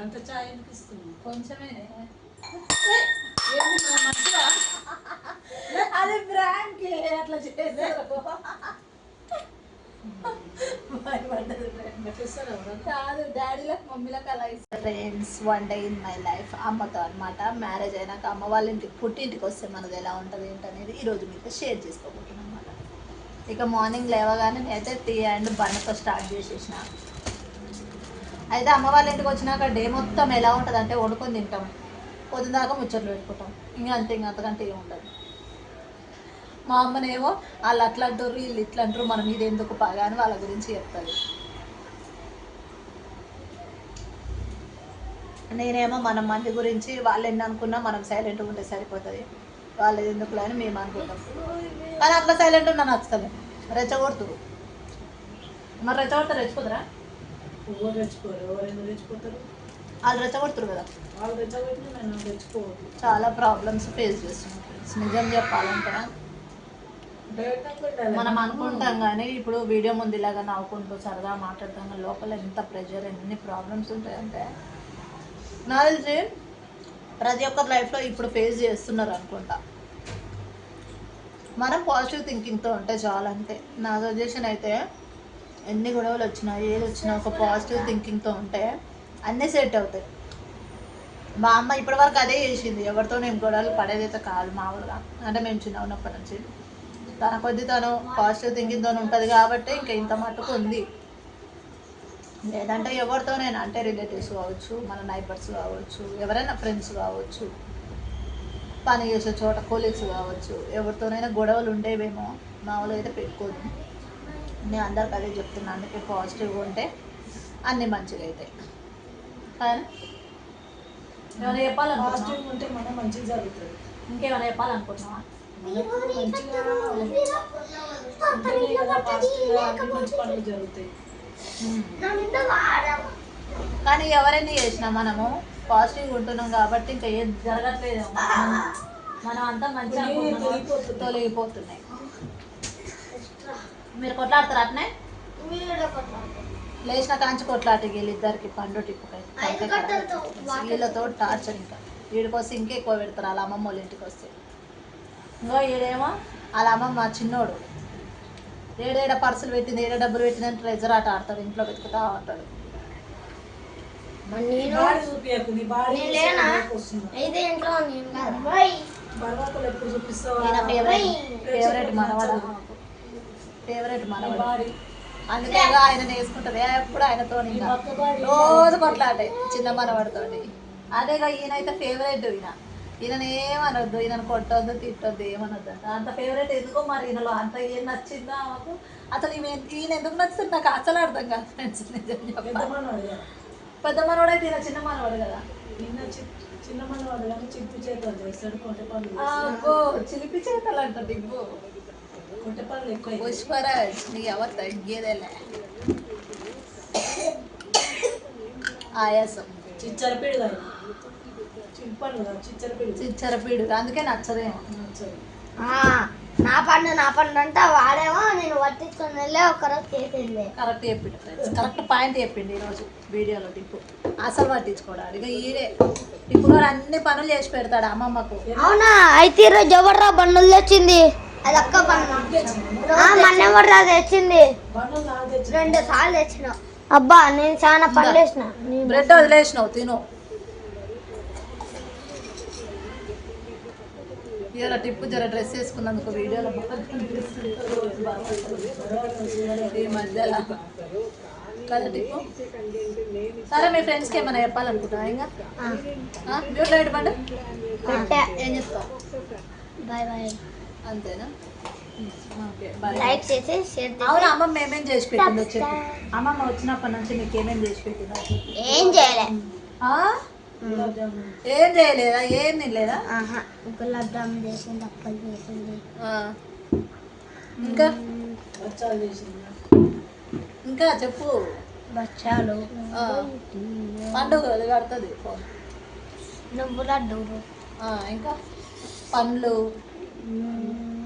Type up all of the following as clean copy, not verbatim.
అంత చాయ్ ఎందుకు ఇస్తున్నావు? కొంచెమే అది బ్రాంక్ అట్లా చేశారు. కాదు డాడీలకు మమ్మీలకు అలా ఇస్తారు. Friends, one day in my life అమ్మతో అనమాట. మ్యారేజ్ అయినాక అమ్మ వాళ్ళ ఇంటికి పుట్టింటికి వస్తే మనది ఎలా ఉంటుంది ఏంటనేది ఈరోజు మీతో షేర్ చేసుకోబోతున్నాను అనమాట. ఇక మార్నింగ్ లేవగానే నేనైతే టీ అండ్ బన్నతో స్టార్ట్ చేసేసిన. అయితే అమ్మ వాళ్ళ ఇంటికి వచ్చినాక డే మొత్తం ఎలా ఉంటుంది అంటే వండుకొని తింటాం, పొద్దున దాకా ముచ్చట్లు పెట్టుకుంటాం, ఇంకా అంతే, ఇంకా అంతకంటే ఏముంటుంది. మా అమ్మనేమో వాళ్ళు అట్లా అంటారు వీళ్ళు ఇట్లా అంటారు మనం ఇది ఎందుకు బాగా అని వాళ్ళ గురించి చెప్తుంది. నేనేమో మనం మంది గురించి వాళ్ళు ఎన్ని అనుకున్నా మనం సైలెంట్గా ఉంటే సరిపోతుంది, వాళ్ళది ఎందుకులే అని మేము అనుకుంటాం. కానీ అట్లా సైలెంట్ ఉన్నా నచ్చుతుంది. రెచ్చగొడుతురు మరి, రెచ్చగొడతారు, రెచ్చిపోతారా? ఎవరు రెచ్చిపోరు, ఎవరైనా రెచ్చిపోతారు. వాళ్ళు రెచ్చగొడుతురు కదా, వాళ్ళు రెచ్చగొట్టిన నేను రెచ్చిపోవద్దు. చాలా ప్రాబ్లమ్స్ ఫేస్ చేస్తున్నాం ఫ్రెండ్స్. నిజం చెప్పాలంటే మనం అనుకుంటాం కానీ ఇప్పుడు వీడియో ముందు ఇలాగా నవ్వుకుంటూ సరదా మాట్లాడతాం కానీ లోపల ఎంత ప్రెషర్, ఎన్ని ప్రాబ్లమ్స్ ఉంటాయంటే నాకు తెలిసి ప్రతి ఒక్కరి లైఫ్లో ఇప్పుడు ఫేస్ చేస్తున్నారు అనుకుంటా. మనం పాజిటివ్ థింకింగ్తో ఉంటే చాలా, అంతే నా సజెషన్ అయితే. ఎన్ని గొడవలు వచ్చినా ఏది వచ్చినా ఒక పాజిటివ్ థింకింగ్తో ఉంటే అన్నీ సెట్ అవుతాయి. మా అమ్మ ఇప్పటివరకు అదే చేసింది, ఎవరితో నేను గొడవలు పడేదైతే కాదు మామూలుగా. అంటే మేము చిన్న ఉన్నప్పటి నుంచి తన కొద్ది తను పాజిటివ్ థింకింగ్తో ఉంటుంది కాబట్టి ఇంకా ఇంత మట్టుకు ఉంది. లేదంటే ఎవరితోనైనా, అంటే రిలేటివ్స్ కావచ్చు, మన నైబర్స్ కావచ్చు, ఎవరైనా ఫ్రెండ్స్ కావచ్చు, పని చేసే చోట కొలీగ్స్ కావచ్చు, ఎవరితోనైనా గొడవలు ఉండేవేమో, మామూలుగా అయితే పెట్టుకోదు. నేను అందరికి అదే చెప్తున్నాను, అందుకే పాజిటివ్గా ఉంటే అన్నీ మంచిగా అవుతాయి. కానీ ఏమైనా చెప్పాలనుకుంటున్నావా? పాజిటివ్ ఉంటే మనం మంచిగా జరుగుతుంది. ఇంకేమైనా చెప్పాలనుకుంటున్నావా? మనకు మంచిగా ఉంటేనే కదా పాజిటివ్గా అన్ని మంచి పనులు జరుగుతాయి. కానీ ఎవరైనా చేసినా మనము పాజిటివ్గా ఉంటున్నాం కాబట్టి ఇంకా ఏం జరగట్లేదు, మనం అంతా మంచిగా తొలగిపోతున్నాయి. మీరు కొట్లాడతారు అట్నే? లేచిన కాంచి కొట్లాటకి వీళ్ళిద్దరికి పండు టిప్పుకై వీళ్ళతో టార్చర్. ఇంకా వీడికి వస్తే ఇంకా ఎక్కువ పెడతారు వాళ్ళ అమ్మమ్మ వాళ్ళ ఇంటికి వస్తే. ఇంకో ఈడేమో వాళ్ళ అమ్మమ్మ చిన్నోడు ఏడేడ పర్సులు పెట్టింది, ఏడ డబ్బులు పెట్టిందని ట్రెజర్ ఆట ఆడతాడు, ఇంట్లో వెతుకుతా ఉంటాడు. ఫేవరెట్ మనవాడు, ఫేవరెట్ మనవాడు, అందుకే ఆయన వేసుకుంటుంది ఎప్పుడు ఆయనతో రోజు కొట్లాటే చిన్న మనవాడితో. అదేగా ఈయనైతే ఫేవరెట్. ఈయన ఏమనొద్దు, ఈయనను కొట్టొద్దు తిట్టొద్దు ఏమనొద్దు అంట. అంత ఫేవరెట్ ఎందుకో మరి ఈయనలో అంత ఏం నచ్చిందో మాకు. అసలు ఈయన ఎందుకు నచ్చుతుంది నాకు అసలు అర్థం కాదు ఫ్రెండ్స్. పెద్ద మనవాడు అయితే ఈయన చిన్న మనవాడు కదా. చిన్న మనవాడు కానీ చిలిపి చేతలు చేస్తాడు, కొంటే పనులు. చిలిపి చేతలు అంట దిగ్గు, కొంటే పనులు ఎక్కువ. పుష్పరాజ్ నీ ఎవరు తగ్గేదేలే. ఆయాసం చిచ్చరపీడు కానీ చిచ్చరపీడు, అందుకే నచ్చదేమో. నా పండు అంటే వాడేమో నేను పట్టించుకుని వెళ్ళే ఒకరోజు చేసింది. కరెక్ట్ చెప్పిండు ఫ్రెండ్స్, కరెక్ట్ పాయింట్ చెప్పిండు ఈరోజు వీడియోలో. టిప్పు అసలు పట్టించుకోవడానికి ఇక ఈడే టిప్పు గారు అన్ని పనులు చేసి పెడతాడు అమ్మమ్మకు. అవునా? అయితే ఈరోజు ఎవర్రా బండ్లు తెచ్చింది? అది అక్క బండ్లు. మన ఎవర్రా తెచ్చింది? 2 సార్లు తెచ్చిన. అబ్బా నేను చాలా పనులు వేసిన. బ్రెడ్ వదిలేసినావు, తిను. ఇలా టిప్పు జర డ్రెస్ వేసుకున్నందుకు వీడియోలో ఈ మధ్యలో కదా టిప్పు. సరే మీ ఫ్రెండ్స్కి ఏమైనా చెప్పాలనుకుంటున్నా? ఇంకా మ్యూట్ లైట్ పండు ఏం చెప్తావు? బాయ్ బాయ్, అంతేనా? లైక్ చేసి షేర్ చేసి. అవును, అమ్మమ్మ ఏమేమి చేసి పెట్టిందో చెప్పు. అమ్మమ్మ వచ్చినప్పటి నుంచి మీకు ఏమేమి చేసి పెట్టిందో? ఏం చేయలే. ఏం చేయలేదా? ఏం తినలేదా? గులాబ్ జామున్ చేసింది, అప్పలు చేసింది, ఇంకా ఇంకా చెప్పు. బచ్చాలు, పండుగ అది కడుతుంది, నువ్వు లడ్డూలు, ఇంకా పండ్లు.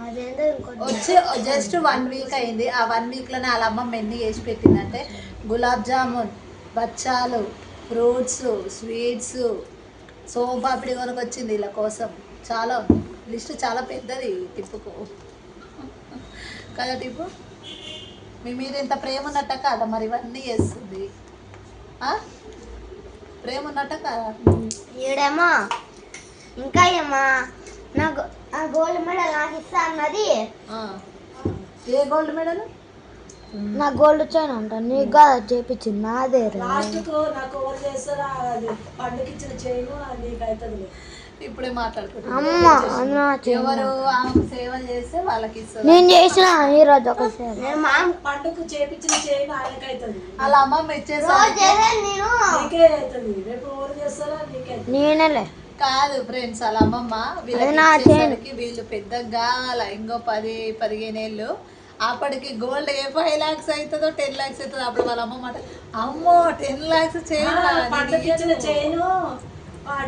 అదేందో వచ్చి జస్ట్ 1 వీక్ అయింది. ఆ 1 వీక్లోనే వాళ్ళ అమ్మమ్మ ఎన్ని చేసి పెట్టిందంటే గులాబ్ జామున్, బచ్చాలు, ఫ్రూట్స్, స్వీట్స్, సోంపాపిడి కొనుకొచ్చింది వీళ్ళ కోసం. చాలా లిస్ట్ చాలా పెద్దది టిప్పుకు కదా. టిప్పు మీ మీద ఎంత ప్రేమ ఉన్నట్ట కాదా మరి ఇవన్నీ చేస్తుంది? ప్రేమ ఉన్నట్ట కాదా? ఈడేమో ఇంకా ఏమో నాకు ఆ గోల్డ్ మెడల్ నాకు ఇస్తా అన్నది. ఏ గోల్డ్ మెడల్? నా గోల్డ్ చైన్ అంట నీకు కాదు చేపించింది నాదే. లాస్ట్కు నాకు ఎవరు చేస్తారా అది పండుగ ఇచ్చిన చేయను నీకు అవుతుంది. ఇప్పుడే మాట్లాడుకుంటున్నా. అమ్మ ఎవరు ఆమెకు సేవలు చేస్తే వాళ్ళకి ఇస్తారు. నేను చేసిన ఈ రోజు ఒక సేవ. పండుగ చేపించిన చేయను ఆయనకి అవుతుంది. వాళ్ళ అమ్మమ్మ ఇచ్చేసారు. నీకే అవుతుంది. రేపు ఎవరు చేస్తారా నీకే అవుతుంది. నేనేలే కాదు ఫ్రెండ్స్, వాళ్ళ అమ్మమ్మ వీళ్ళకి వీళ్ళు పెద్దగా ఇంకో 10-15 ఏళ్ళు అప్పటికి గోల్డ్ ఏ 5 lakhs అవుతుందో 10 lakhs అవుతుందో. అప్పుడు వాళ్ళ అమ్మమ్మ అమ్మో 10 lakhs పండుగ ఇచ్చిన చేయను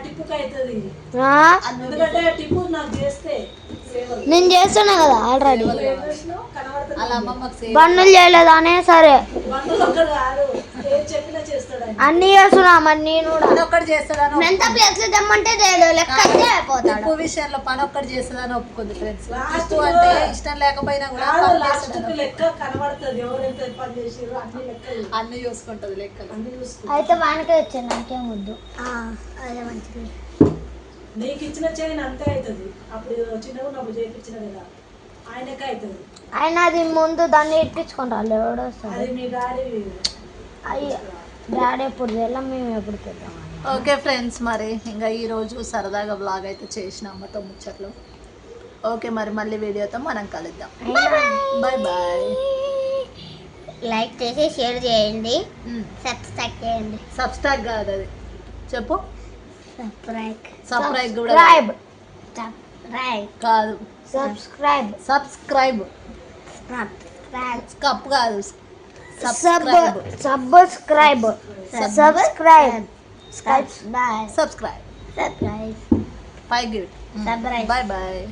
టిప్పుకి అవుతుంది. ఎందుకంటే టిప్పు నాకు చేస్తే నేను చేస్తున్నా కదా ఆల్రెడీ. వాళ్ళ అమ్మమ్మకి బండ్లు చేయలేదు అనే సరే బంధువులు ఒక్కడు కాదు ఏం చెప్పినా చేస్తాడు. అన్ని చేస్తున్నా మరి నేను కూడా ఒక్కటి చేస్తాడని ఎంత ప్లేస్ తెమ్మంటే లెక్క అయితే అయిపోతాడు. టిప్పు విషయంలో పని ఒక్కటి చేస్తుందని ఒప్పుకుంది ఫ్రెండ్స్. అంటే ఇష్టం లేకపోయినా కూడా లాస్ట్ లెక్క కనబడుతుంది. ఎవరైతే పని చేసారో అన్ని లెక్కలు అన్ని చూసుకుంటది లెక్కలు అన్ని చూసుకుంటుంది. అయితే వానికే వచ్చాను నాకేం వద్దు. అదే మంచిది. నీకు ఇచ్చిన చైన్ అంతే అవుతుంది. అప్పుడు చిన్నగా ఉన్నప్పుడు చేయించిన కదా ఆయనకే అవుతుంది. ఆయన అది ముందు దాన్ని ఇప్పించుకుంటారు ఎవడో వస్తాడు. అది మీ డాడీ అయ్యో డాడీ ఎప్పుడు తెల్లం మేము ఎప్పుడు తెద్దాం. ఓకే ఫ్రెండ్స్, మరి ఇంకా ఈరోజు సరదాగా బ్లాగ్ అయితే చేసిన అమ్మతో ముచ్చట్లు. ఓకే మరి మళ్ళీ వీడియోతో మనం కలుద్దాం. Bye bye. లైక్ చేసి షేర్ చేయండి, సబ్స్క్రైబ్ చేయండి. సబ్స్క్రైబ్ కాదు అది చెప్పు. సబ్స్క్రైబ్ కూడా కాదు. సబ్స్క్రైబ్ సబ్స్క్రైబ్ కప్ కాదు. Subscribe subscribe subscribe 5 give. Bye bye.